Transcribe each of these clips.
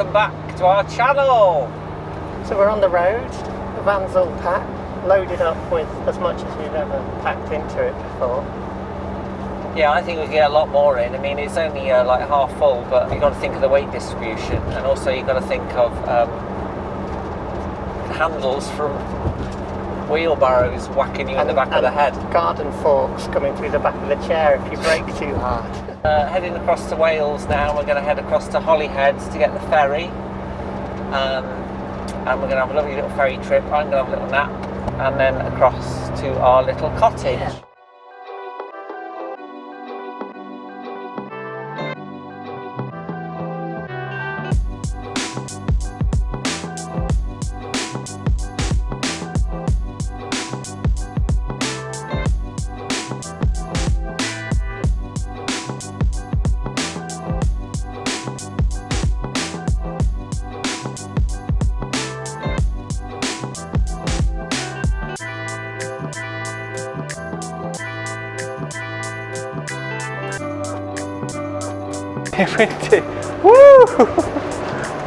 welcome back to our channel. So we're on the road, the van's all packed, loaded up with as much as we've ever packed into it before. Yeah, I think we can get a lot more in. I mean, it's only like half full, but you've got to think of the weight distribution, and also you've got to think of handles from wheelbarrows whacking you in the back of the head. Garden forks coming through the back of the chair if you brake too hard. Heading across to Wales now. We're going to head across to Holyhead to get the ferry, and we're going to have a lovely little ferry trip. I'm going to have a little nap, and then across to our little cottage. Yeah. Windy. Woo!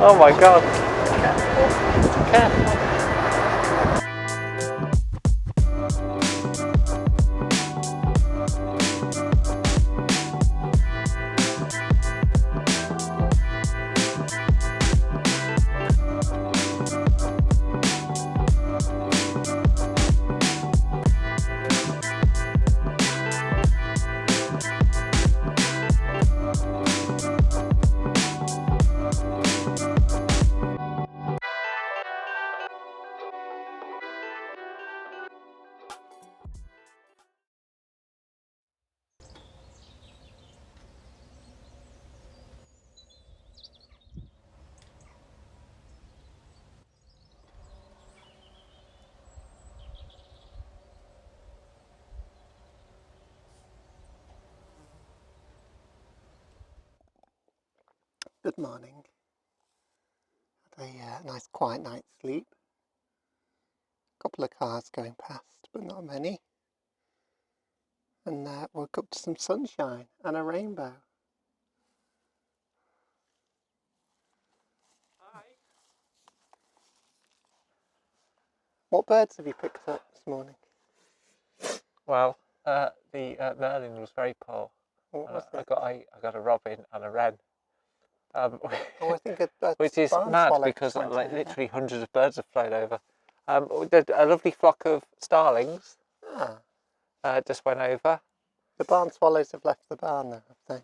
Oh my god. Careful. Good morning. Had a nice quiet night's sleep. A couple of cars going past, but not many. And woke up to some sunshine and a rainbow. Hi. What birds have you picked up this morning? Well, the merlin was very poor. What was it? I got a robin and a wren. I think which is mad because like literally hundreds of birds have flown over. A lovely flock of starlings just went over. The barn swallows have left the barn now, have they?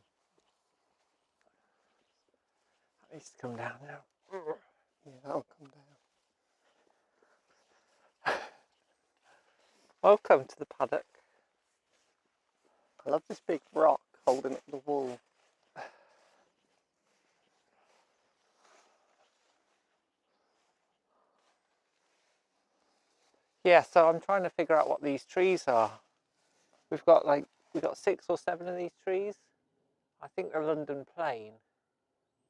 That needs to come down now. Yeah, that'll come down. Welcome to the paddock. I love this big rock holding up the wall. Yeah, so I'm trying to figure out what these trees are. We've got 6 or 7 of these trees. I think they're London plane,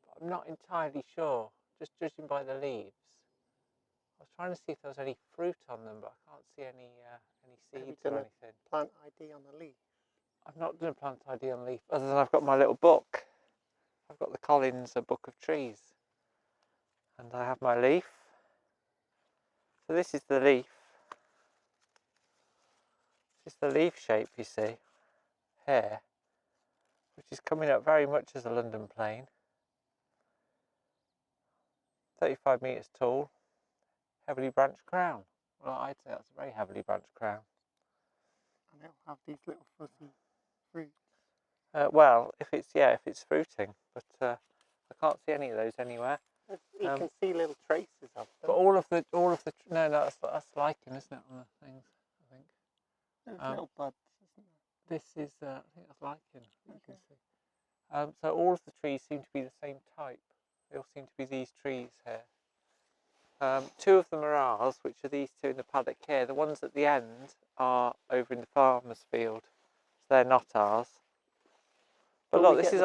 but I'm not entirely sure, just judging by the leaves. I was trying to see if there was any fruit on them, but I can't see any seeds or anything. Plant ID on the leaf? I've not done a plant ID on the leaf, other than I've got my little book. I've got the Collins Book of Trees, and I have my leaf. So this is the leaf. This is the leaf shape, you see, here, which is coming up very much as a London plane. 35 metres tall, heavily branched crown. Well, I'd say that's a very heavily branched crown. And it'll have these little fuzzy fruits. Well, if it's fruiting, but I can't see any of those anywhere. You can see little traces of them. But all of the no, that's lichen, isn't it, on the things? I think. There's little buds, isn't there? This is I think that's lichen. Okay. You can see. So all of the trees seem to be the same type. They all seem to be these trees here. 2 of them are ours, which are these 2 in the paddock here. The ones at the end are over in the farmer's field, so they're not ours. But look, this is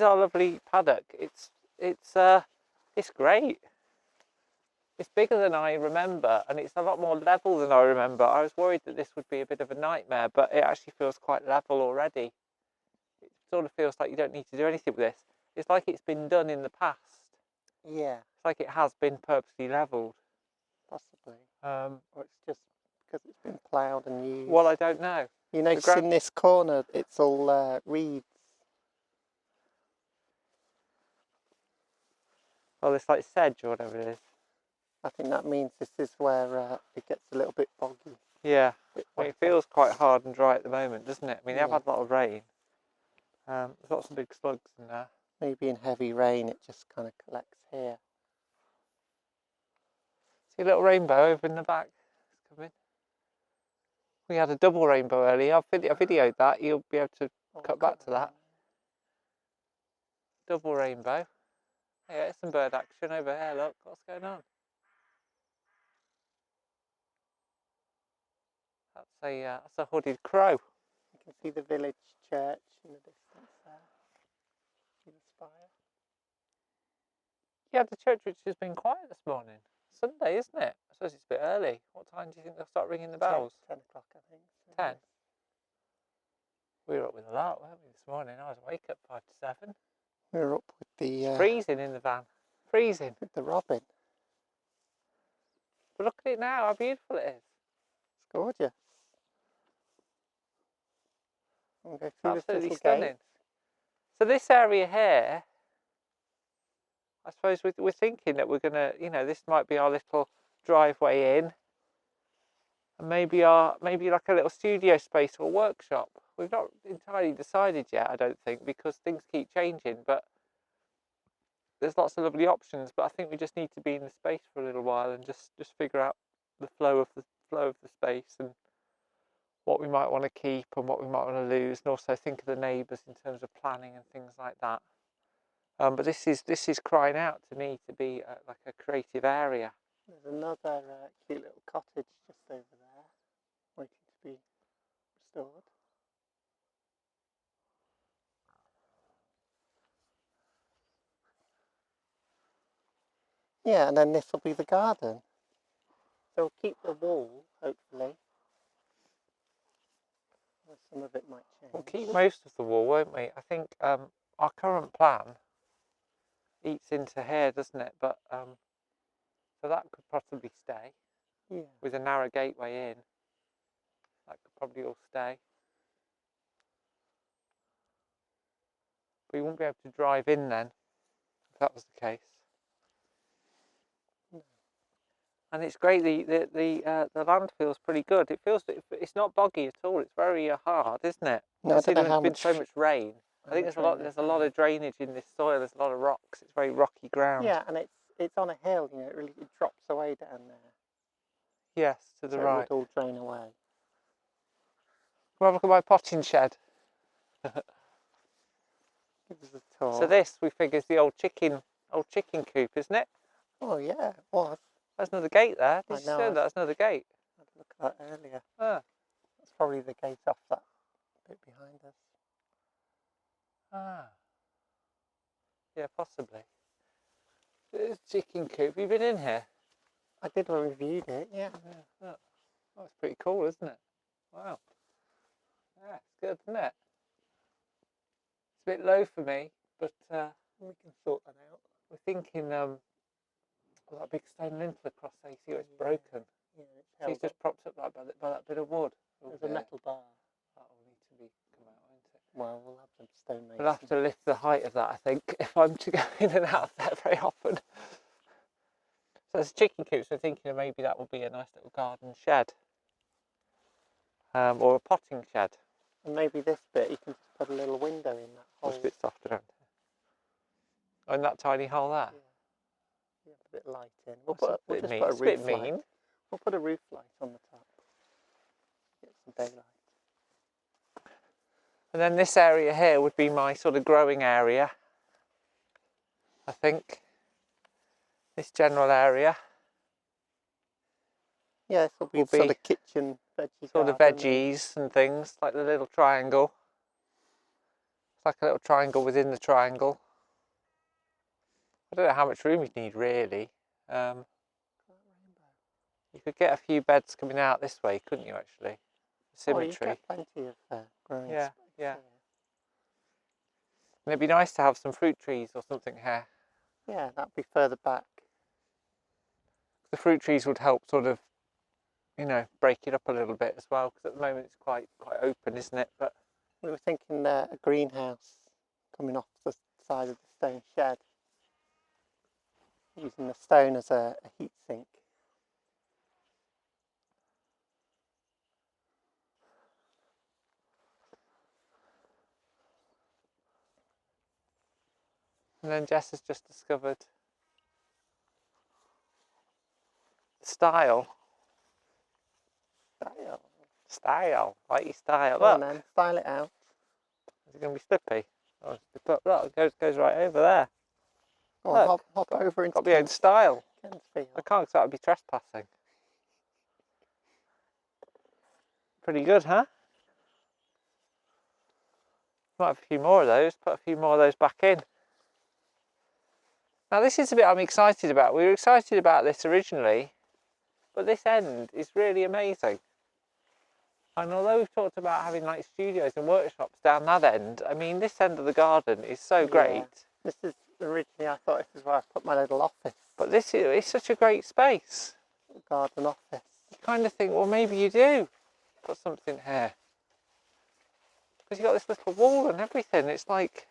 our lovely paddock. It's great. It's bigger than I remember, and it's a lot more level than I remember. I was worried that this would be a bit of a nightmare, but it actually feels quite level already. It sort of feels like you don't need to do anything with this. It's like it's been done in the past. Yeah, It's like it has been purposely levelled. possibly. Um, Or it's just because it's been ploughed and used. well, I don't know. You notice in this corner, it's all reeds. Well, it's like sedge or whatever it is. I think that means this is where it gets a little bit boggy. Yeah, Bit I mean, it wetter. feels quite hard and dry at the moment, doesn't it? I mean, they've Yeah. had a lot of rain. There's lots of big slugs in there. Maybe in heavy rain, it just kind of collects here. See a little rainbow over in the back? It's coming. We had a double rainbow earlier. I videoed that. You'll be able to cut back to that. Double rainbow. Yeah, it's some bird action over here. Look, what's going on? That's a hooded crow. You can see the village church in the distance there. See the spire. Yeah, the church which has been quiet this morning. Sunday, isn't it? I suppose it's a bit early. What time do you think they'll start ringing the bells? 10 o'clock, I think. 10. We were up with a lot, weren't we, this morning? I was awake at 5 to 7. We were up with the Freezing in the van. Freezing. with the robin. But look at it now, how beautiful it is. It's gorgeous. We'll go through this Absolutely little stunning. gate. So this area here, I suppose we're thinking that we're going to, this might be our little driveway in. And maybe like a little studio space or workshop. We've not entirely decided yet, I don't think, because things keep changing. But there's lots of lovely options. But I think we just need to be in the space for a little while and just figure out the flow of the space and what we might want to keep and what we might want to lose, and also think of the neighbours in terms of planning and things like that. But this is crying out to me to be like a creative area. There's another cute little cottage just over there, waiting to be restored. Yeah, and then this will be the garden. So we'll keep the wall, hopefully. Some of it might change. We'll keep most of the wall, won't we? I think our current plan eats into here, doesn't it? But so that could possibly stay. Yeah. With a narrow gateway in, that could probably all stay. But we wouldn't be able to drive in then, if that was the case. No. And it's great. The land feels pretty good. It feels it's not boggy at all. It's very hard, isn't it? No, I don't know how there's been much. so much rain. I think there's a lot of drainage in this soil. There's a lot of rocks. It's very rocky ground. Yeah, and it's on a hill. It really drops away down there. Yes, to the so right. It would all drain away. Come have a look at my potting shed. Give us a tour. So this, we figure, is the old chicken coop, isn't it? Oh yeah, it was. There's another gate there. Did I you know, say that's another gate? I had a look at that earlier. Ah. That's probably the gate off that bit behind us. Ah. Yeah, possibly. It's chicken coop. Have you been in here? I did when we reviewed it, yeah. Oh, that's pretty cool, isn't it? Wow. Yeah, it's good, isn't it? It's a bit low for me, but We can sort that out. we're thinking that big stone lintel across there, you see where it's broken. Yeah, So he's just propped up like by that bit of wood. There's a metal bar. That will need to come out, won't it? Well, we'll have some stone masons. We'll have to lift the height of that, I think, if I'm to go in and out of there very often. So there's a chicken coop, so thinking maybe that will be a nice little garden shed. Or a potting shed. And maybe this bit, you can just put a little window in that hole. It's a bit soft around here. Oh, in that tiny hole there? Yeah, a bit of light in. We'll We'll just put a roof light. We'll put a roof light on the top. Get some daylight. And then this area here would be my sort of growing area, I think. This general area. Yeah, this will be sort of kitchen veggie sort of veggies and things, like the little triangle. It's like a little triangle within the triangle. I don't know how much room you'd need really. You could get a few beds coming out this way, couldn't you, actually? Symmetry. Oh, you get plenty of growing yeah, space. yeah. And it'd be nice to have some fruit trees or something here. Yeah, that'd be further back. The fruit trees would help sort of, you know, break it up a little bit as well, because at the moment it's quite open, isn't it? But We were thinking a greenhouse coming off the side of the stone shed, using the stone as a heat sink. and then Jess has just discovered the style. Like your style. Go on Look, then, style it out. is it going to be slippy? Oh, look, it goes right over there. Go on, Look, hop over into got my own style. Ken's field. I can't, because that would be trespassing. Pretty good, huh? Might have a few more of those. Put a few more of those back in. Now this is the bit I'm excited about. We were excited about this originally, but this end is really amazing. And although we've talked about having like studios and workshops down that end, I mean this end of the garden is so great. This is originally, I thought this is where I put my little office. But this is, it's such a great space. Garden office. You kind of think, well, maybe you do put something here. Because you've got this little wall and everything. It's like,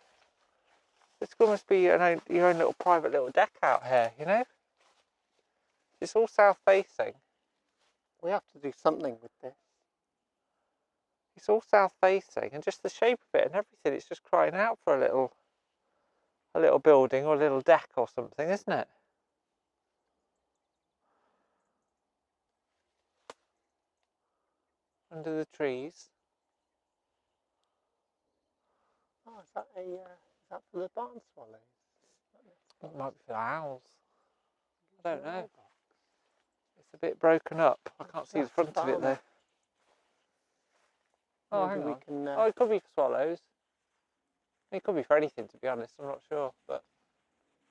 this could almost be your own little private little deck out here, you know? It's all south facing. We have to do something with this. It's all south facing, and just the shape of it and everything, it's just crying out for a little building or a little deck or something, isn't it? Under the trees. Oh, is that for the barn swallows? It might be for the owls. I don't know. It's a bit broken up. I can't see the front of it though. Oh, hang on. Oh, it could be for swallows. It could be for anything, to be honest. I'm not sure, but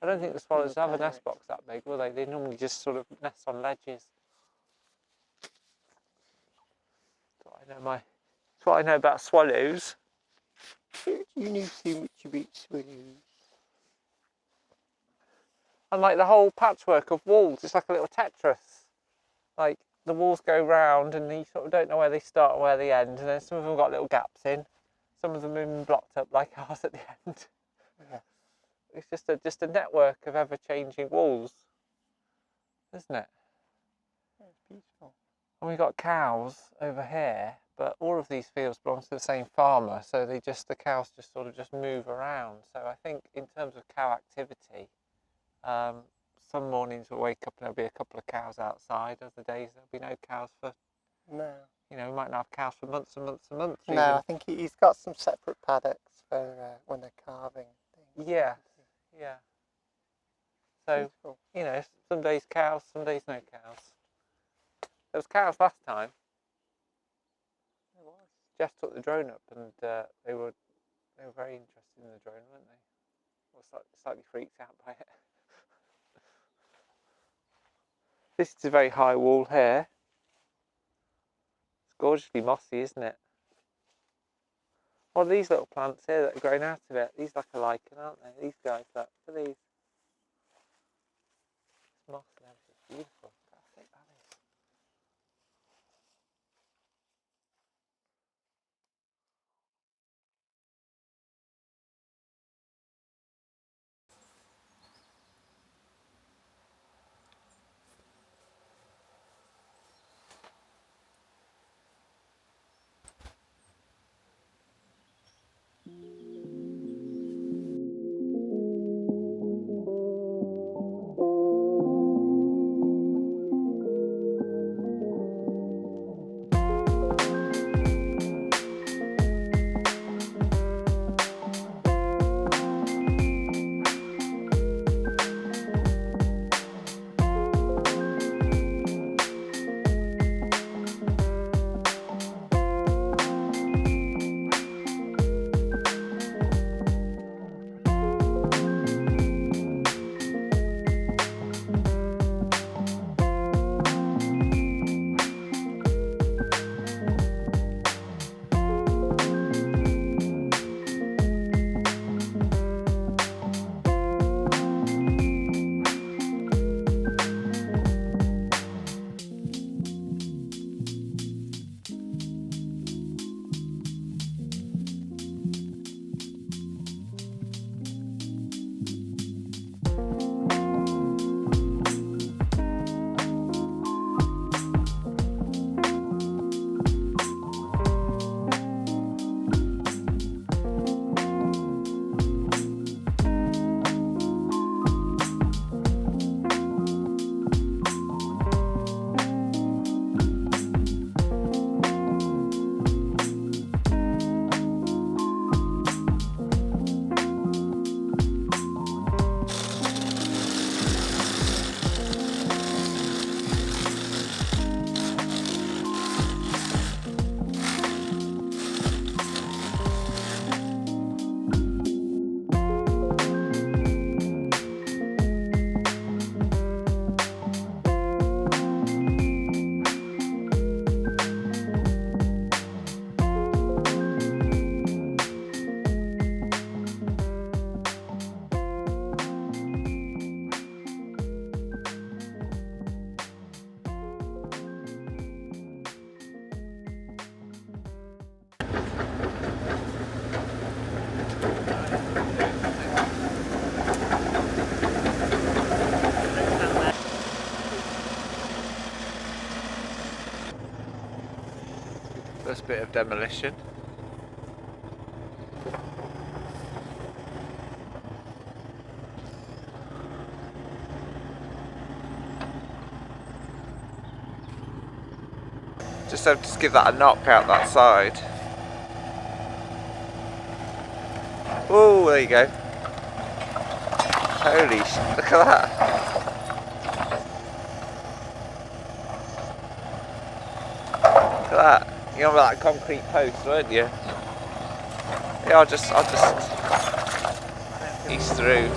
I don't think the swallows have a nest box that big, will they? They normally just sort of nest on ledges. That's what I know about swallows. You knew too much about swallows. And like the whole patchwork of walls, it's like a little Tetris. Like the walls go round and you sort of don't know where they start and where they end, and then some of them got little gaps in. Some of them have been blocked up like ours at the end. Yeah. It's just a network of ever-changing walls, isn't it? Yeah, it's beautiful. And we've got cows over here, but all of these fields belong to the same farmer, so the cows just sort of move around. So I think in terms of cow activity, some mornings we'll wake up and there'll be a couple of cows outside. Other days there'll be no cows for, No. you know, we might not have cows for months and months and months. No, even. I think he's got some separate paddocks for when they're carving things. Yeah, yeah. So, beautiful. you know, some days cows, some days no cows. There was cows last time. There was. Jeff took the drone up and they were very interested in the drone, weren't they? Or slightly freaked out by it. This is a very high wall here. It's gorgeously mossy, isn't it? What are these little plants here that are growing out of it? These like a lichen, aren't they? These guys, look. Look at these. It's moss and everything. Beautiful. Look how thick that is. First bit of demolition. Just have to give that a knock out that side. Oh, there you go. Holy shit, look at that. Look at that. You're on that concrete post, weren't you? Yeah, I'll just ease through.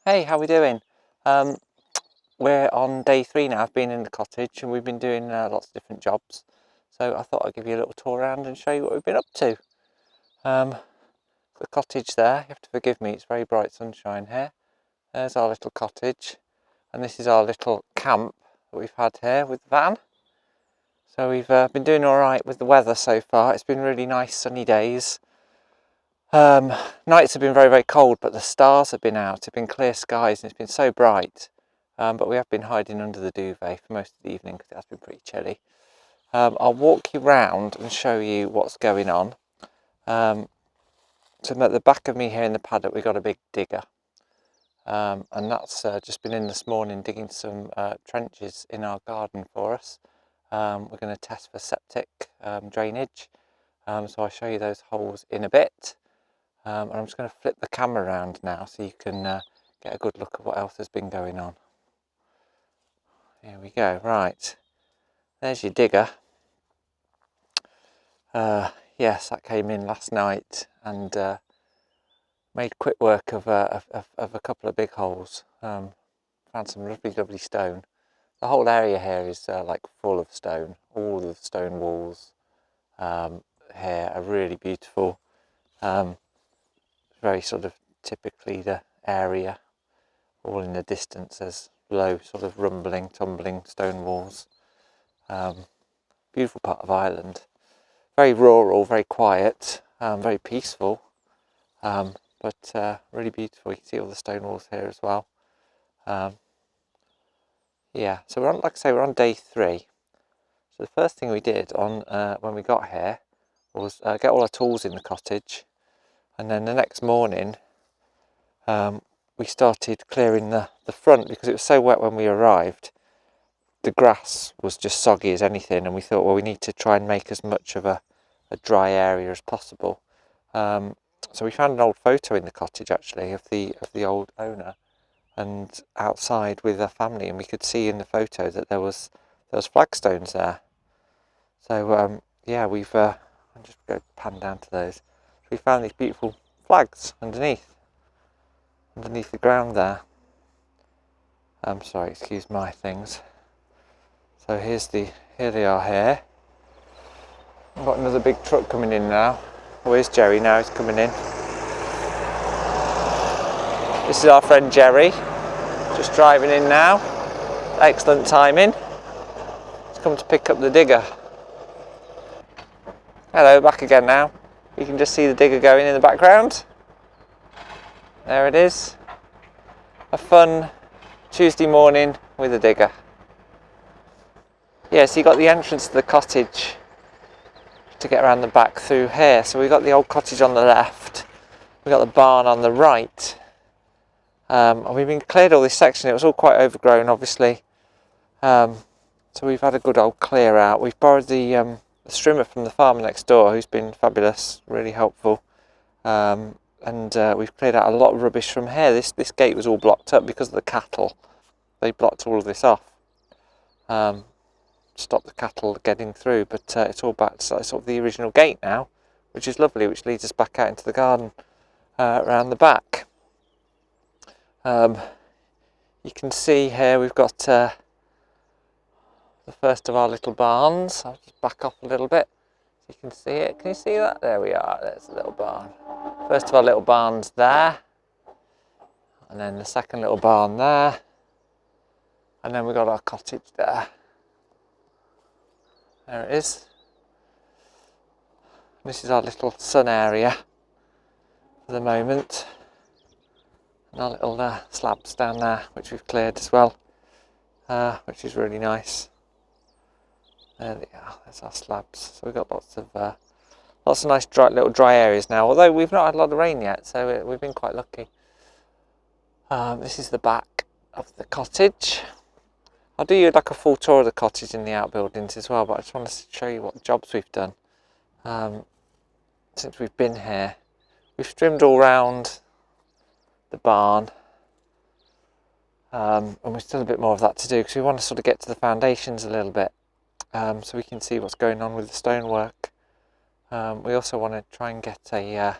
Hey, how we doing? We're on day 3 now. I've been in the cottage and we've been doing lots of different jobs. So I thought I'd give you a little tour around and show you what we've been up to. The cottage there, you have to forgive me, it's very bright sunshine here. There's our little cottage. And this is our little camp that we've had here with the van. So we've been doing all right with the weather so far. It's been really nice sunny days. Nights have been very, very cold, but the stars have been out. It's been clear skies and it's been so bright. But we have been hiding under the duvet for most of the evening because it has been pretty chilly. I'll walk you round and show you what's going on. So at the back of me here in the paddock, we've got a big digger. And that's just been in this morning digging some trenches in our garden for us. We're going to test for septic drainage. So I'll show you those holes in a bit. And I'm just going to flip the camera around now so you can get a good look at what else has been going on. Here we go, right. There's your digger. Yes, that came in last night and made quick work of a couple of big holes. Found some lovely, lovely stone. The whole area here is like full of stone. All the stone walls here are really beautiful. Very sort of typically the area. All in the distance there's low sort of rumbling, tumbling stone walls. Beautiful part of Ireland. Very rural, very quiet, very peaceful, but really beautiful. You can see all the stone walls here as well. Yeah, so we're on, like I say, we're on day 3. So the first thing we did on when we got here was get all our tools in the cottage, and then the next morning we started clearing the front because it was so wet when we arrived. The grass was just soggy as anything, and we thought, well, we need to try and make as much of a dry area as possible. So we found an old photo in the cottage actually of the old owner, and outside with her family, and we could see in the photo that there was flagstones there. So yeah, we've I'll just go pan down to those. So we found these beautiful flags underneath the ground there. I'm sorry, excuse my things. So here they are here. I've got another big truck coming in now. Where's Jerry now? He's coming in. This is our friend Jerry, just driving in now. Excellent timing. He's come to pick up the digger. Hello, back again now. You can just see the digger going in the background. There it is. A fun Tuesday morning with a digger. Yeah, so you got the entrance to the cottage to get around the back through here. So we've got the old cottage on the left, we've got the barn on the right, and we've been cleared all this section. It was all quite overgrown obviously, so we've had a good old clear out. We've borrowed the strimmer from the farmer next door, who's been fabulous, really helpful. and we've cleared out a lot of rubbish from here. This gate was all blocked up because of the cattle. They blocked all of this off, stop the cattle getting through, but it's all back to sort of the original gate now, which is lovely, which leads us back out into the garden around the back. You can see here we've got the first of our little barns. I'll just back off a little bit so you can see it. Can you see that? There we are, there's a little barn. First of our little barns there, and then the second little barn there, and then we've got our cottage there. There it is. This is our little sun area for the moment. And our little slabs down there, which we've cleared as well, which is really nice. There they are, there's our slabs. So we've got lots of nice little dry areas now, although we've not had a lot of rain yet, so we've been quite lucky. This is the back of the cottage. I'll do you like a full tour of the cottage in the outbuildings as well, but I just wanted to show you what jobs we've done since we've been here. We've trimmed all round the barn, and we've still a bit more of that to do because we want to sort of get to the foundations a little bit, so we can see what's going on with the stonework. We also want to try and get a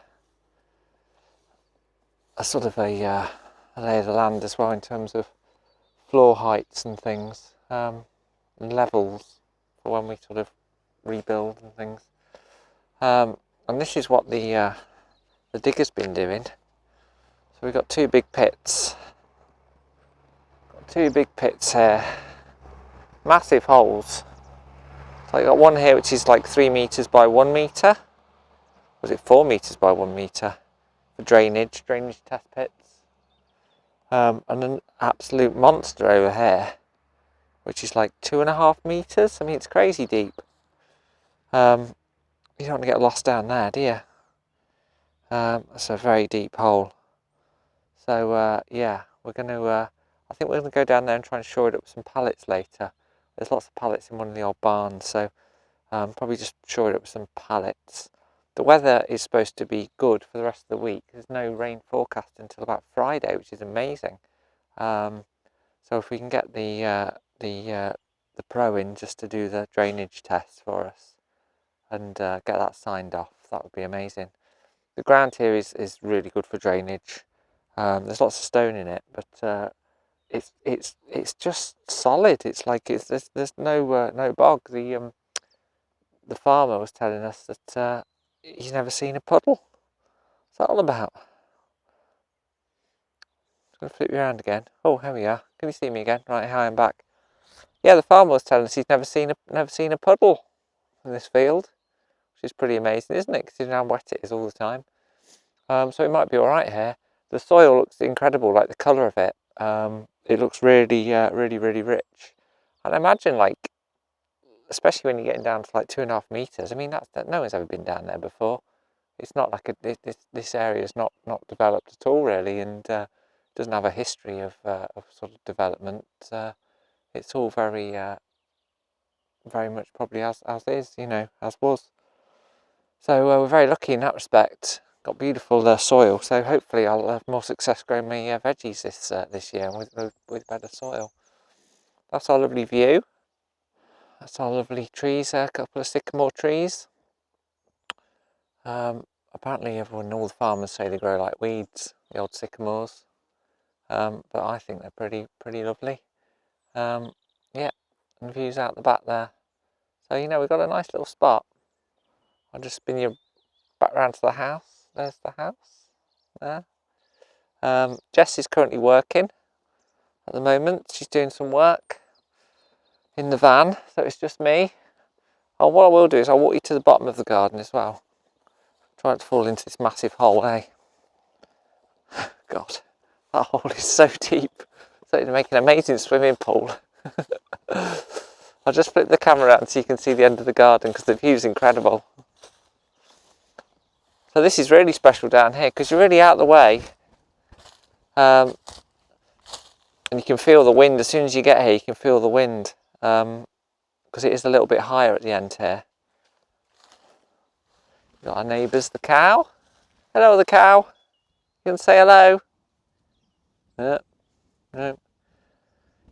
sort of a lay of the land as well in terms of floor heights and things, and levels for when we sort of rebuild and things. And this is what the digger's been doing. So we've got two big pits. Two big pits here. Massive holes. So I got one here which is like 3 meters by 1 meter. Was it 4 meters by 1 meter? For drainage test pits. And an absolute monster over here, which is like 2.5 meters. I mean, it's crazy deep. You don't want to get lost down there, do you? It's a very deep hole. So yeah, we're going to. I think we're going to go down there and try and shore it up with some pallets later. There's lots of pallets in one of the old barns, so probably just shore it up with some pallets. The weather is supposed to be good for the rest of the week. There's no rain forecast until about Friday, which is amazing. So if we can get the pro in just to do the drainage tests for us and get that signed off, that would be amazing. The ground here is really good for drainage. There's lots of stone in it, but it's just solid. It's like there's no bog. The farmer was telling us that he's never seen a puddle. What's that all about? I'm going to flip you around again. Oh, here we are. Can you see me again? Right, hi, I'm back. Yeah, the farmer was telling us he's never seen a puddle in this field, which is pretty amazing, isn't it? Considering how wet it is all the time. So it might be all right here. The soil looks incredible, like the colour of it. It looks really, really rich. And I imagine, like, especially when you're getting down to like 2.5 meters. I mean, that no one's ever been down there before. It's not like this area is not developed at all, really, and doesn't have a history of sort of development. It's all very much probably as is, you know, as was. So we're very lucky in that respect. Got beautiful soil, so hopefully I'll have more success growing my veggies this year with better soil. That's our lovely view. That's our lovely trees, a couple of sycamore trees. Apparently all the farmers say they grow like weeds, the old sycamores. But I think they're pretty lovely. Yeah, and views out the back there. So, you know, we've got a nice little spot. I'll just spin you back round to the house. There's the house there. Jess is currently working at the moment. She's doing some work in the van, so it's just me. Oh, what I will do is I'll walk you to the bottom of the garden as well. Try not to fall into this massive hole, eh? God, that hole is so deep. So it'd make an amazing swimming pool. I'll just flip the camera out so you can see the end of the garden because the view's incredible. So this is really special down here because you're really out of the way. And you can feel the wind. As soon as you get here, you can feel the wind. Because it is a little bit higher at the end here. We've got our neighbours, the cow. Hello, the cow. You can say hello. No, no. You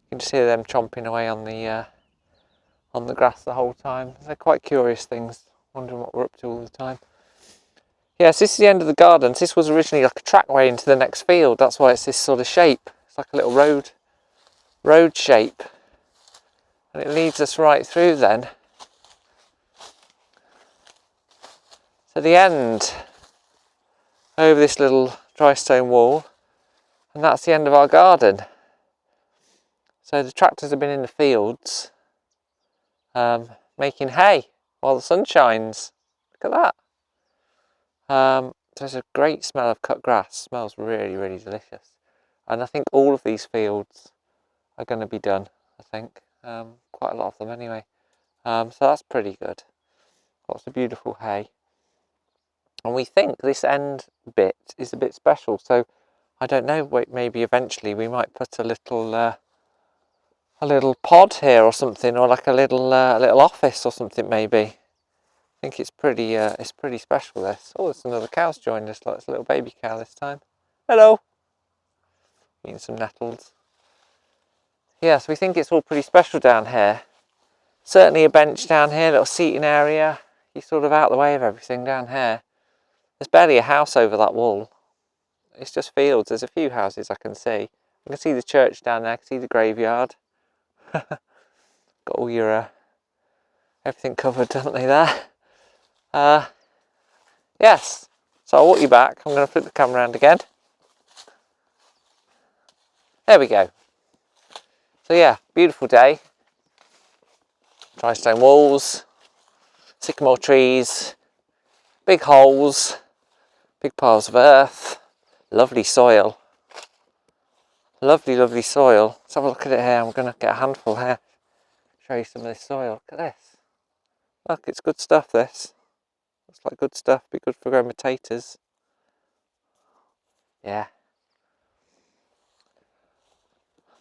can just hear them chomping away on the grass the whole time. They're quite curious things, wondering what we're up to all the time. Yes, this is the end of the garden. This was originally like a trackway into the next field. That's why it's this sort of shape. It's like a little road shape. And it leads us right through then to the end over this little dry stone wall. And that's the end of our garden. So the tractors have been in the fields making hay while the sun shines. Look at that. There's a great smell of cut grass. Smells really, really delicious. And I think all of these fields are going to be done, I think. Quite a lot of them anyway. So that's pretty good. Lots of beautiful hay. And we think this end bit is a bit special. So I don't know, maybe eventually we might put a little pod here or something, or like a little office or something maybe. I think it's pretty special, this. Oh, there's another cow's joined us. Like, it's a little baby cow this time. Hello. Eating some nettles. Yeah, so we think it's all pretty special down here. Certainly a bench down here, little seating area. You're sort of out the way of everything down here. There's barely a house over that wall. It's just fields. There's a few houses I can see. I can see the church down there. I can see the graveyard. Got all your everything covered, don't they, there? Yes. So I'll walk you back. I'm going to flip the camera around again. There we go. So yeah, beautiful day. Dry stone walls, sycamore trees, big holes, big piles of earth, lovely soil. Lovely, lovely soil. Let's have a look at it here. I'm going to get a handful here. Show you some of this soil. Look at this. Look, it's good stuff, this. Looks like good stuff. Be good for growing potatoes. Yeah.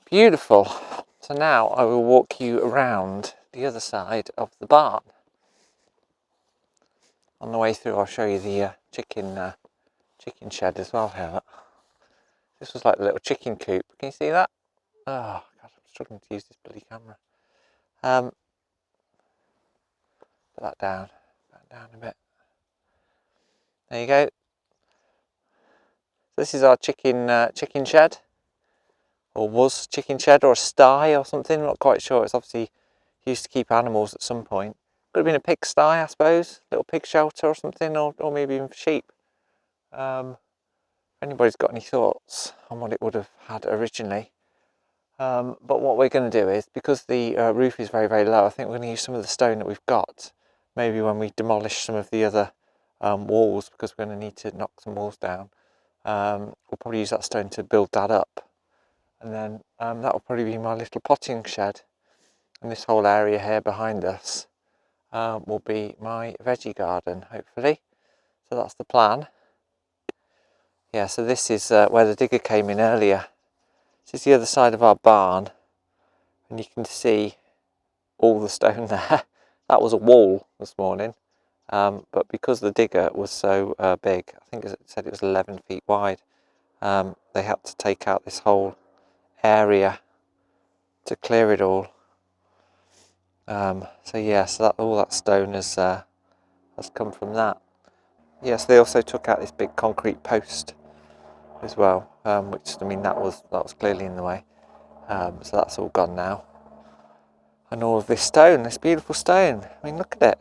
Beautiful. So now I will walk you around the other side of the barn. On the way through, I'll show you the chicken shed as well here. This was like the little chicken coop. Can you see that? Oh, God, I'm struggling to use this bloody camera. Put that down. Back down a bit. There you go. So this is our chicken shed. Or was chicken shed, or a sty or something. I'm not quite sure. It's obviously used to keep animals at some point. Could have been a pig sty, I suppose. Little pig shelter or something, or maybe even for sheep. If anybody's got any thoughts on what it would have had originally. But what we're going to do is, because the roof is very, very low, I think we're going to use some of the stone that we've got. Maybe when we demolish some of the other walls, because we're going to need to knock some walls down. We'll probably use that stone to build that up. And then that will probably be my little potting shed. And this whole area here behind us will be my veggie garden, hopefully. So that's the plan. Yeah, so this is where the digger came in earlier. This is the other side of our barn. And you can see all the stone there. That was a wall this morning. But because the digger was so big, I think it said it was 11 feet wide, they had to take out this whole area to clear it all. So yeah, so all that stone has come from that. Yes, they also took out this big concrete post as well, which, I mean, that was clearly in the way. So that's all gone now. And all of this stone, this beautiful stone. I mean, look at it.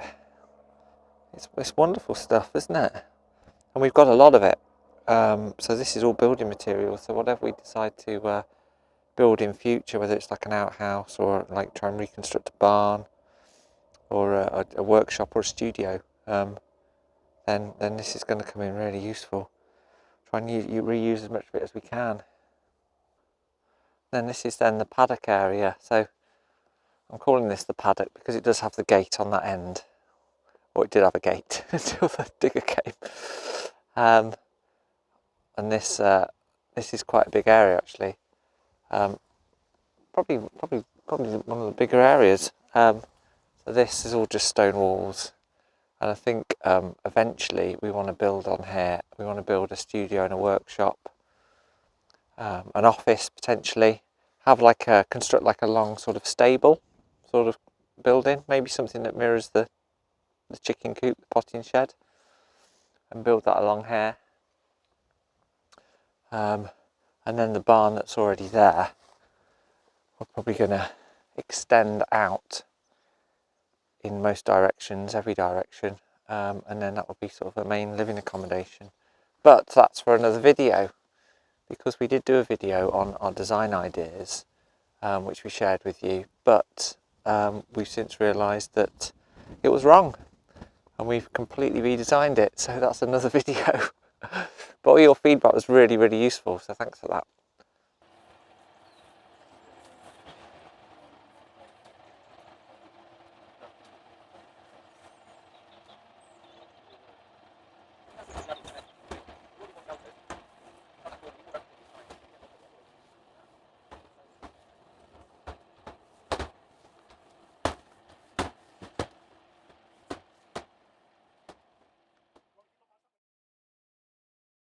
It's wonderful stuff, isn't it? And we've got a lot of it. So this is all building material. So whatever we decide to build in future, whether it's like an outhouse or like try and reconstruct a barn or a workshop or a studio, then this is going to come in really useful. Try and reuse as much of it as we can. Then this is then the paddock area. So I'm calling this the paddock because it does have the gate on that end. Or it did have a gate until the digger came. And this is quite a big area actually. Probably one of the bigger areas. So this is all just stone walls. And I think eventually we want to build on here. We want to build a studio and a workshop, an office potentially, have like construct like a long sort of stable sort of building, maybe something that mirrors the chicken coop, the potting shed, and build that along here. And then the barn that's already there, we're probably going to extend out in most directions, every direction, and then that will be sort of a main living accommodation. But that's for another video, because we did do a video on our design ideas, which we shared with you, but we've since realised that it was wrong and we've completely redesigned it, so that's another video. But all your feedback was really, really useful, so thanks for that.